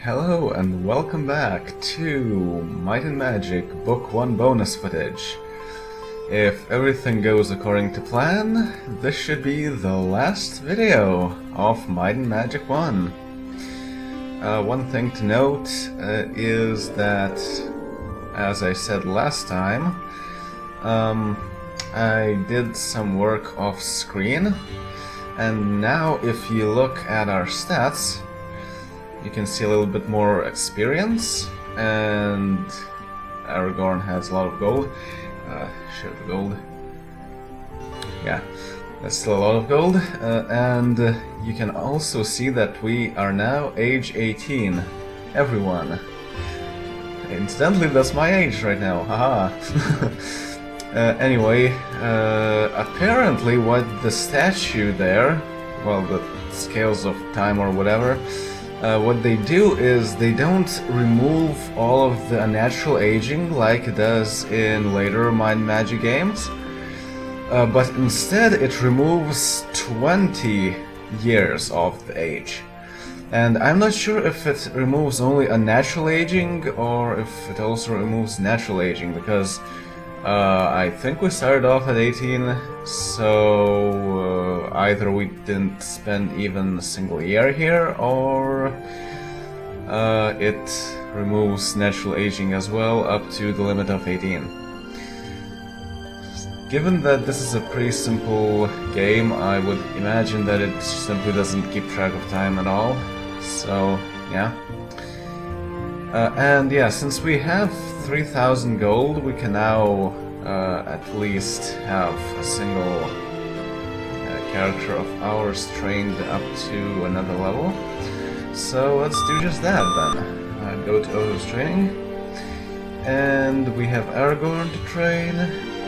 Hello and welcome back to Might and Magic Book 1 bonus footage. If everything goes according to plan, this should be the last video of Might and Magic 1. One thing to note is that, as I said last time, I did some work off screen, and now if you look at our stats, you can see a little bit more experience, and Aragorn has a lot of gold. Share the gold. Yeah, that's still a lot of gold. And you can also see that we are now age 18. Everyone. Incidentally, that's my age right now. Haha. Anyway, apparently what the statue there, well, the scales of time or whatever, what they do is they don't remove all of the unnatural aging like it does in later Might and Magic games, but instead it removes 20 years of the age. And I'm not sure if it removes only unnatural aging or if it also removes natural aging, because I think we started off at 18, so either we didn't spend even a single year here, or it removes natural aging as well up to the limit of 18. Given that this is a pretty simple game, I would imagine that it simply doesn't keep track of time at all, so yeah. And yeah, since we have 3000 gold, we can now at least have a single character of ours trained up to another level. So let's do just that then. Go to Odo's training. And we have Aragorn to train.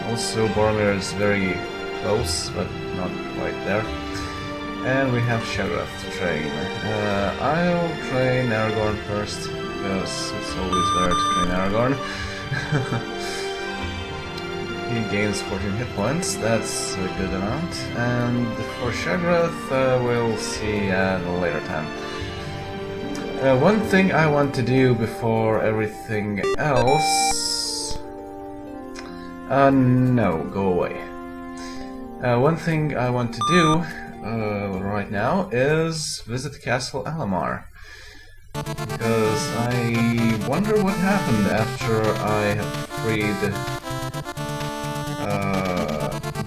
Also Boromir is very close, but not quite there. And we have Shegrath to train. I'll train Aragorn first, because it's always better to train Aragorn. He gains 14 hit points, that's a good amount. And for Shegrath, we'll see at a later time. One thing I want to do before everything else... no, go away. One thing I want to do right now is visit Castle Alamar. Because I wonder what happened after I have freed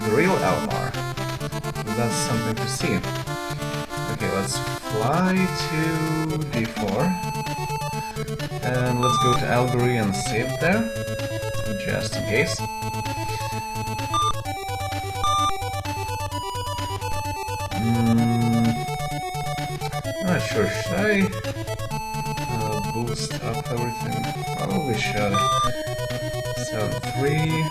the real Alamar. That's something to see. Okay, let's fly to D4. And let's go to Algary and save there, just in case. I'm not sure, should I boost up everything? Probably should. 7-3.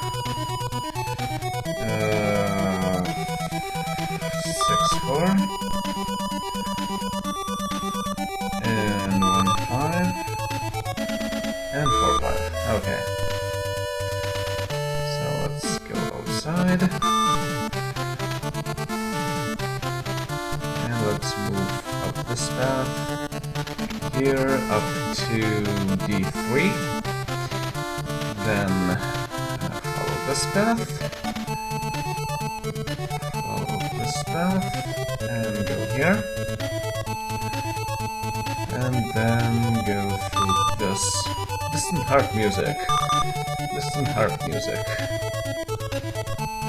6-4. And 1-5. And 4-5. Okay. So let's go outside. And let's move up this path. Here up to D3. Then follow this path. Follow this path. And go here. And then go through this. Distant harp music. Distant harp music.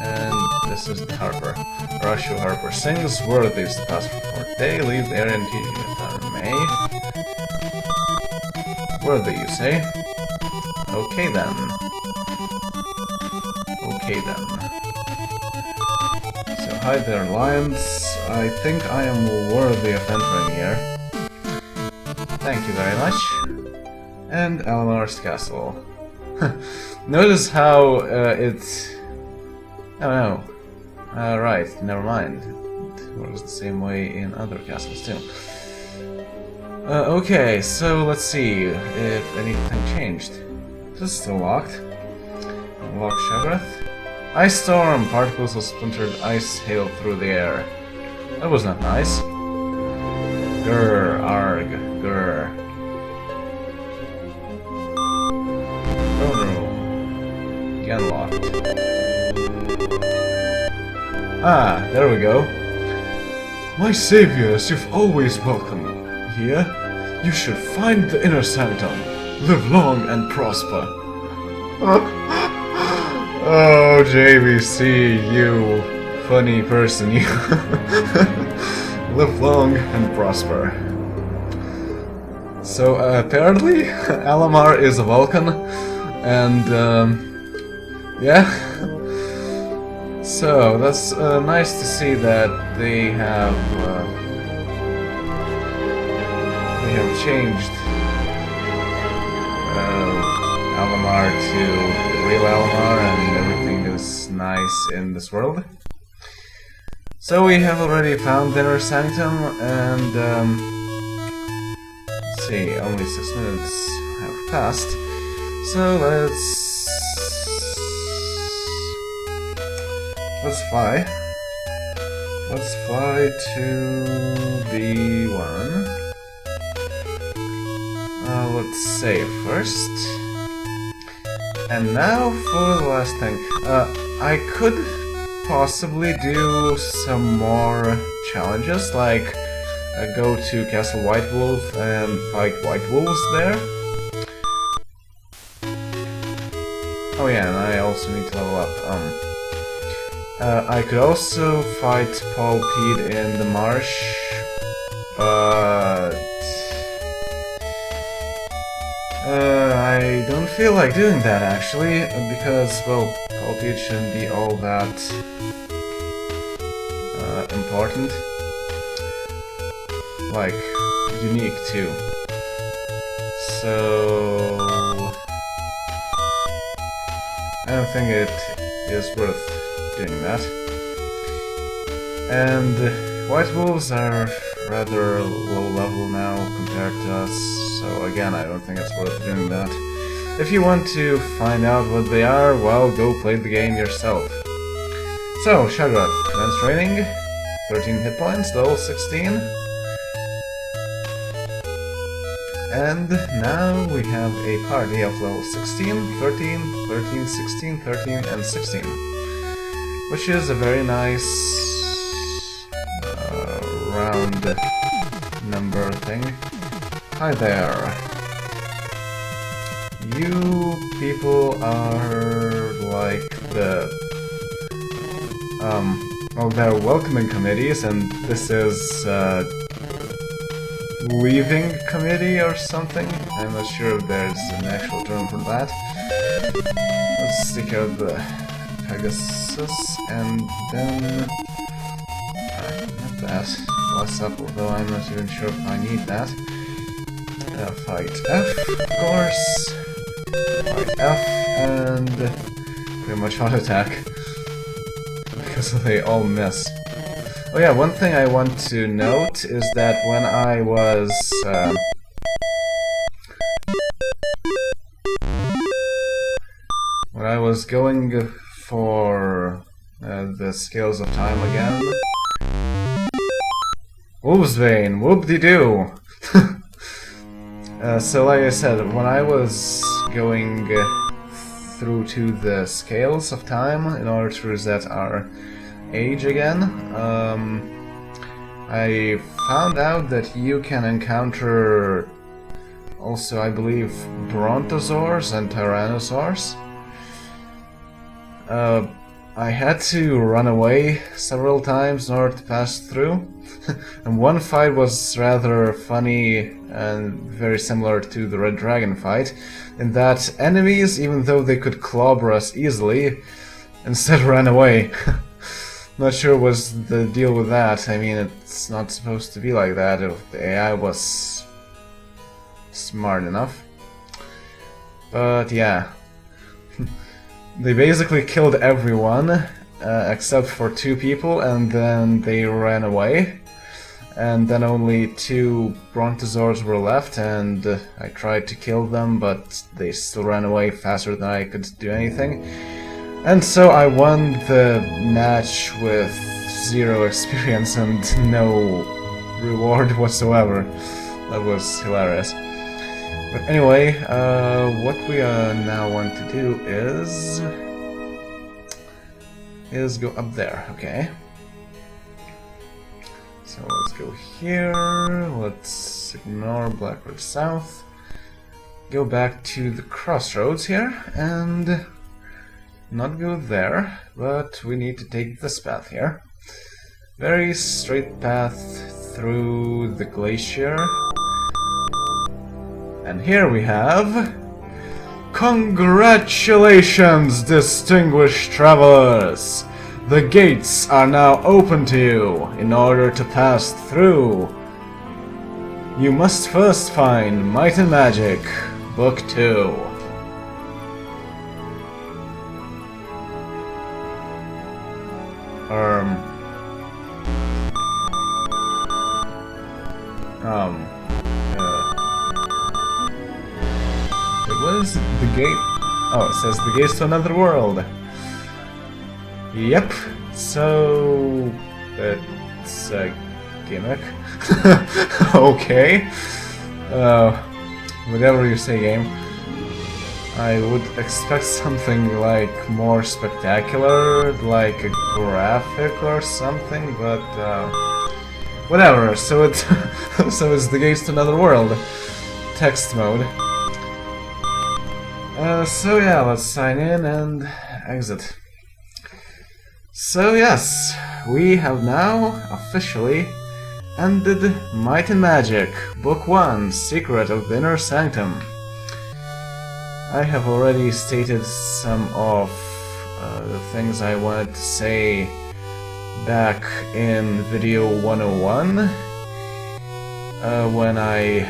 And this is the harper. Rashu Harper sings, worthy is the past for day, leave the area and teach if I may. Worthy, you say? Okay then. Okay then. So hi there, lions. I think I am worthy of entering here. Thank you very much. And Alamar's castle. Notice how it's... Oh no. Right, never mind. It works the same way in other castles too. Okay, so let's see if anything changed. This is still locked. Unlock Shegrath. Ice storm! Particles of splintered ice hail through the air. That was not nice. Grr, arg, grr. Ah, there we go. My saviors, you've always welcome here. You should find the Inner Sanctum. Live long and prosper. Oh, JVC, you funny person, you. Live long and prosper. So, apparently, Alamar is a Vulcan, and, yeah. So, that's nice to see that they have changed Alamar to real Alamar, and everything is nice in this world. So we have already found the Inner Sanctum, and let's see, only 6 minutes have passed. So let's fly. Let's fly to B1. Let's save first. And now for the last thing. I could possibly do some more challenges, like go to Castle White Wolf and fight White Wolves there. Oh yeah, and I also need to level up. I could also fight Paul Pete in the marsh, but I don't feel like doing that actually, because, well, Paul Pete shouldn't be all that important. Like, unique too. So I don't think it is worth doing that. And White Wolves are rather low level now compared to us, so again, I don't think it's worth doing that. If you want to find out what they are, well, go play the game yourself. So, Shagrat, commence training, 13 hit points, level 16. And now we have a party of level 16, 13, 13, 16, 13, and 16. Which is a very nice round number thing. Hi there. You people are like the well, they're welcoming committees, and this is leaving committee or something. I'm not sure if there's an actual term for that. Let's take care of the Pegasus, and then not that. Plus up, although I'm not even sure if I need that. Fight F, of course. Fight F, and pretty much auto attack. Because they all miss. Oh yeah, one thing I want to note is that when I was going for the Scales of Time again. Wolfsbane, whoop-de-doo! So like I said, when I was going through to the Scales of Time in order to reset our age again, I found out that you can encounter also, I believe, Brontosaurs and Tyrannosaurs. I had to run away several times in order to pass through, and one fight was rather funny and very similar to the Red Dragon fight, in that enemies, even though they could clobber us easily, instead ran away. Not sure what's the deal with that. I mean, it's not supposed to be like that if the AI was smart enough. But yeah. They basically killed everyone, except for 2 people, and then they ran away. And then only 2 Brontosaurs were left, and I tried to kill them, but they still ran away faster than I could do anything. And so I won the match with 0 experience and no reward whatsoever. That was hilarious. But anyway, what we now want to do is is go up there, okay. So let's go here, let's ignore Blackwood South, go back to the crossroads here, and not go there, but we need to take this path here. Very straight path through the glacier. And here we have... Congratulations, distinguished travelers! The gates are now open to you. In order to pass through, you must first find Might and Magic, Book 2. What is the gate? Oh, it says the gates to another world. Yep, so it's a gimmick. Okay. Whatever you say, game. I would expect something like more spectacular, like a graphic or something, but whatever. So it's so it's the gates to another world. Text mode. So yeah, let's sign in and exit. So yes, we have now officially ended Might and Magic, Book 1, Secret of the Inner Sanctum. I have already stated some of the things I wanted to say back in video 101 when I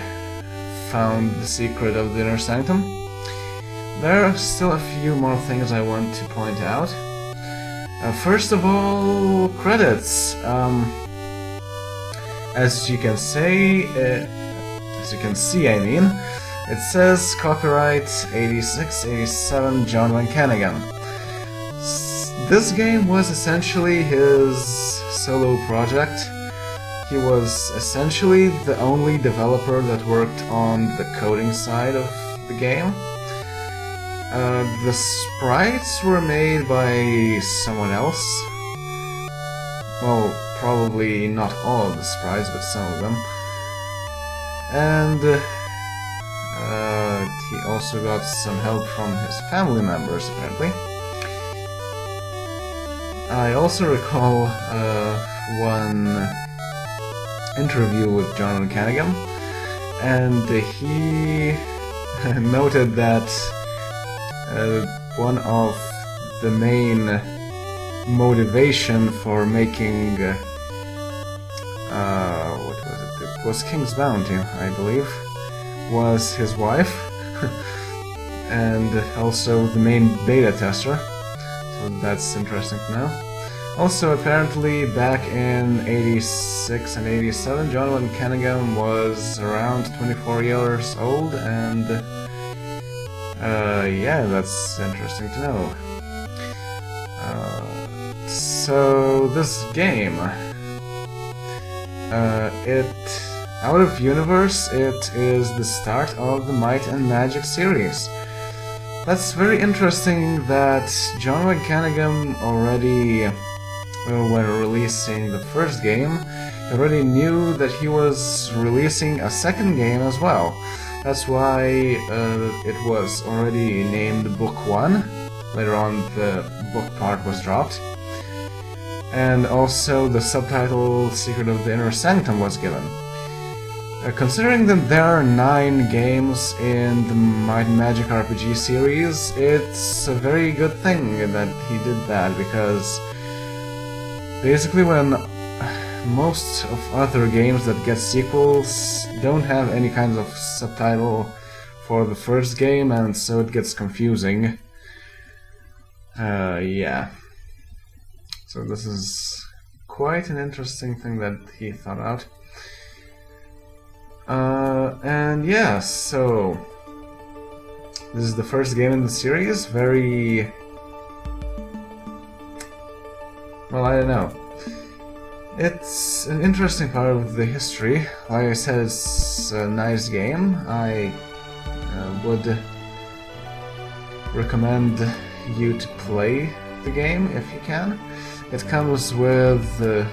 found the secret of the Inner Sanctum. There are still a few more things I want to point out. First of all, credits. As you can see, I mean, it says copyright 86-87 John Van Cannigan. This game was essentially his solo project. He was essentially the only developer that worked on the coding side of the game. The sprites were made by someone else. Well, probably not all of the sprites, but some of them. And he also got some help from his family members, apparently. I also recall one interview with John Cannigan, and he noted that one of the main motivation for making what was it? It was King's Bounty, I believe, was his wife, and also the main beta tester. So that's interesting to know. Also, apparently, back in 86 and 87, John Van Cannigan was around 24 years old, and yeah, that's interesting to know. So this game, out of universe, it is the start of the Might and Magic series. That's very interesting that John Van Cannigan already, when releasing the first game, already knew that he was releasing a second game as well. That's why it was already named Book 1. Later on, the book part was dropped. And also the subtitle Secret of the Inner Sanctum was given. Considering that there are 9 games in the Might and Magic RPG series, it's a very good thing that he did that, because basically when most of other games that get sequels don't have any kind of subtitle for the first game, and so it gets confusing. Yeah. So this is quite an interesting thing that he thought out. And yeah, so this is the first game in the series. Very... well, I don't know. It's an interesting part of the history. Like I said, it's a nice game. I would recommend you to play the game if you can. It comes with the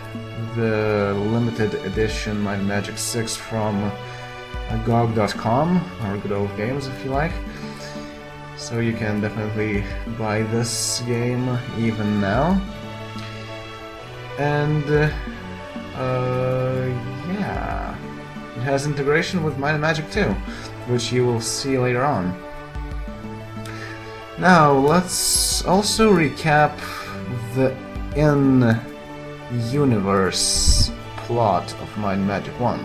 limited edition Might and Magic 6 from GOG.com, or Good Old Games if you like. So you can definitely buy this game even now. And yeah, it has integration with Might and Magic 2, which you will see later on. Now let's also recap the in-universe plot of Might and Magic 1.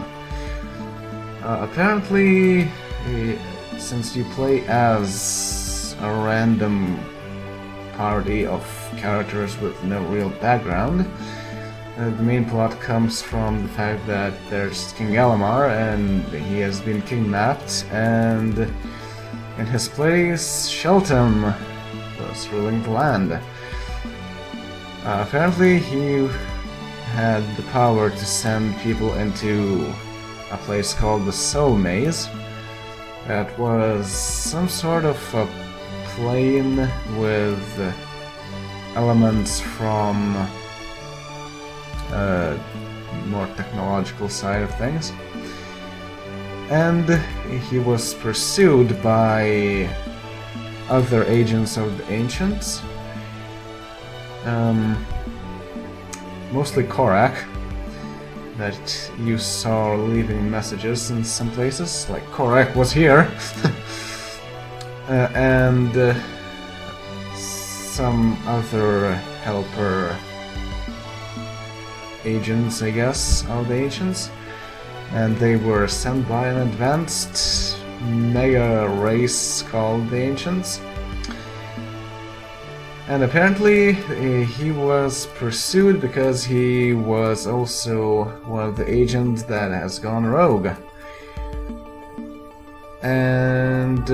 Apparently, since you play as a random party of characters with no real background, the main plot comes from the fact that there's King Alamar and he has been kidnapped, and in his place, Shelton was ruling the land. Apparently he had the power to send people into a place called the Soul Maze. That was some sort of a plane with elements from more technological side of things. And he was pursued by other agents of the Ancients. Mostly Korak, that you saw leaving messages in some places, like Korak was here, and some other helper agents, I guess, of the Ancients, and they were sent by an advanced mega race called the Ancients. And apparently he was pursued because he was also one of the agents that has gone rogue. And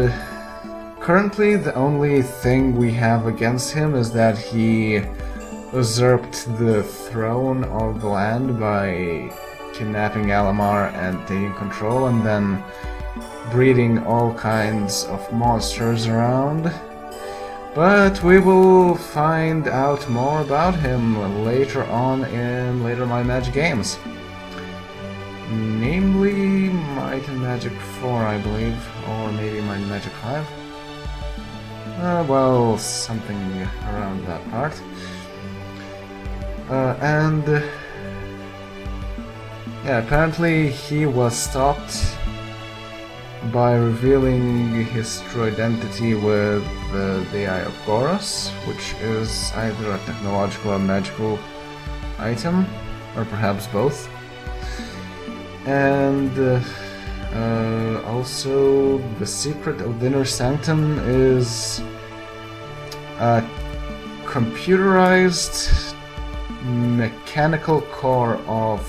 currently the only thing we have against him is that he usurped the throne of the land by kidnapping Alamar and taking control, and then breeding all kinds of monsters around. But we will find out more about him later on in later Might and Magic games. Namely, Might and Magic 4, I believe, or maybe Might and Magic 5. Well, something around that part. Yeah, apparently he was stopped by revealing his true identity with the Eye of Goros, which is either a technological or magical item, or perhaps both. And also the secret of the Inner Sanctum is a computerized mechanical core of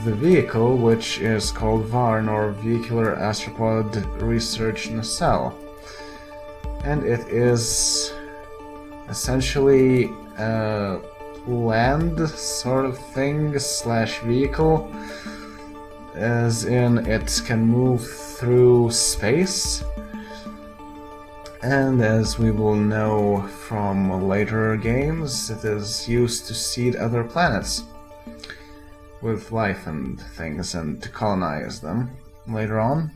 the vehicle, which is called VARN, or Vehicular Astropod Research Nacelle. And it is essentially a land sort of thing slash vehicle, as in it can move through space. And as we will know from later games, it is used to seed other planets with life and things, and to colonize them later on.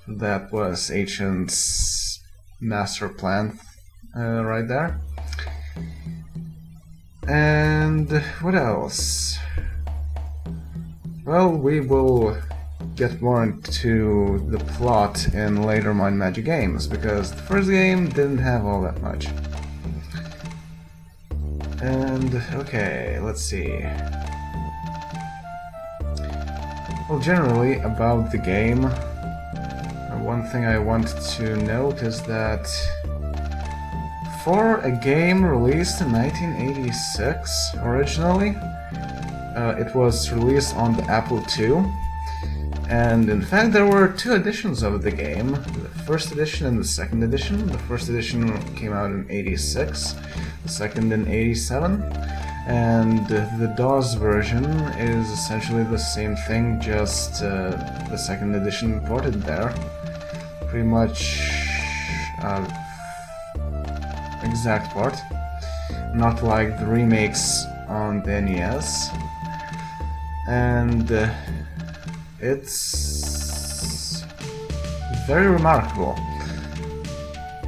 That was Ancient's master plan right there. And what else? Well, we will get more into the plot in later Might and Magic games, because the first game didn't have all that much. And okay, let's see. Well, generally about the game, one thing I want to note is that for a game released in 1986 originally, it was released on the Apple II, and in fact there were two editions of the game, the first edition and the second edition. The first edition came out in 86, the second in 87. And the DOS version is essentially the same thing, just the second edition ported there. Pretty much exact port. not like the remakes on the NES, and it's very remarkable.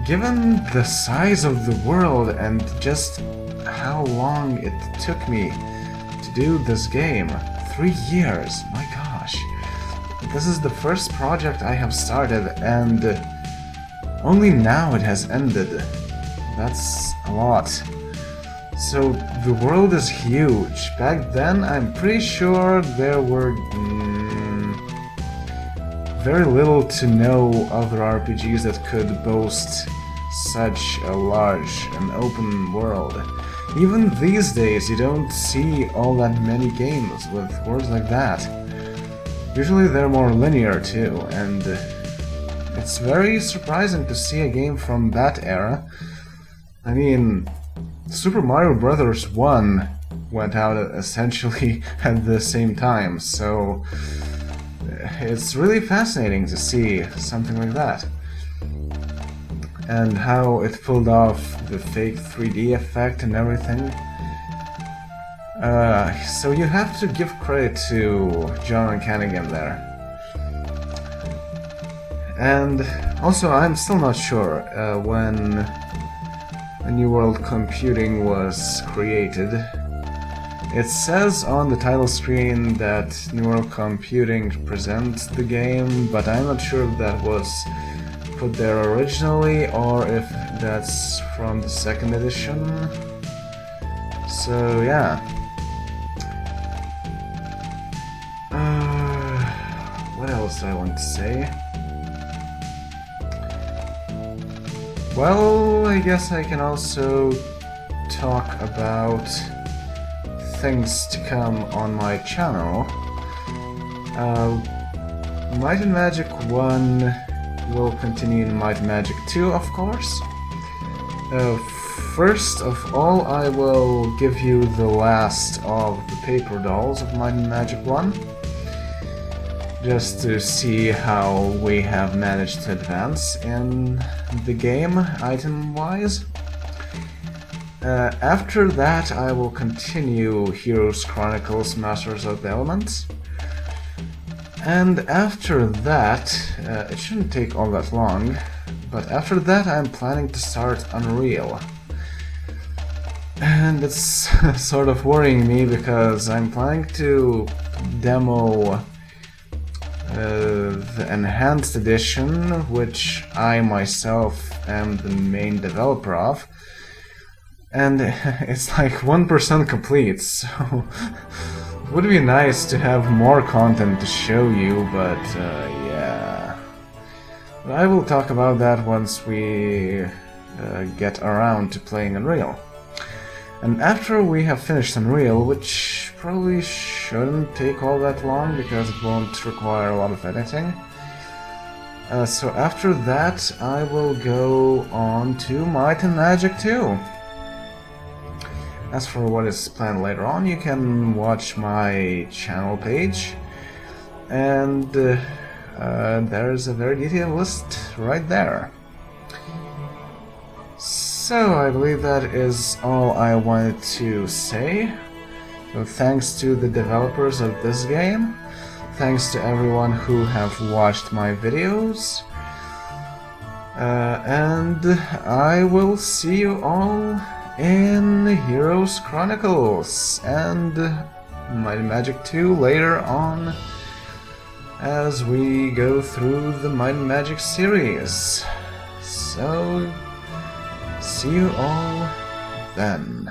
Given the size of the world and just how long it took me to do this game, 3 years, my gosh. This is the first project I have started, and only now it has ended. That's a lot. So the world is huge. Back then, I'm pretty sure there were very little to no other RPGs that could boast such a large and open world. Even these days, you don't see all that many games with worlds like that. Usually they're more linear too, and it's very surprising to see a game from that era. I mean, Super Mario Bros. 1 went out essentially at the same time, so it's really fascinating to see something like that. And how it pulled off the fake 3D effect and everything. So you have to give credit to John and Canigan there. And also, I'm still not sure when New World Computing was created. It says on the title screen that New World Computing presents the game, but I'm not sure if that was put there originally or if that's from the second edition. So yeah. What else do I want to say? Well, I guess I can also talk about things to come on my channel. Might and Magic 1 will continue in Might and Magic 2, of course. First of all, I will give you the last of the paper dolls of Might and Magic 1, just to see how we have managed to advance in the game, item-wise. After that, I will continue Heroes Chronicles Masters of the Elements. And after that, it shouldn't take all that long, but after that I'm planning to start Unreal. And it's sort of worrying me because I'm planning to demo the Enhanced Edition, which I myself am the main developer of, and it's like 1% complete, so it would be nice to have more content to show you, but yeah. But I will talk about that once we get around to playing Unreal. And after we have finished Unreal, which probably shouldn't take all that long because it won't require a lot of editing, so after that I will go on to Might and Magic 2. As for what is planned later on, you can watch my channel page, and there's a very detailed list right there. So I believe that is all I wanted to say. So thanks to the developers of this game, thanks to everyone who have watched my videos, and I will see you all in Heroes Chronicles and Might and Magic 2 later on as we go through the Might and Magic series. So, see you all then.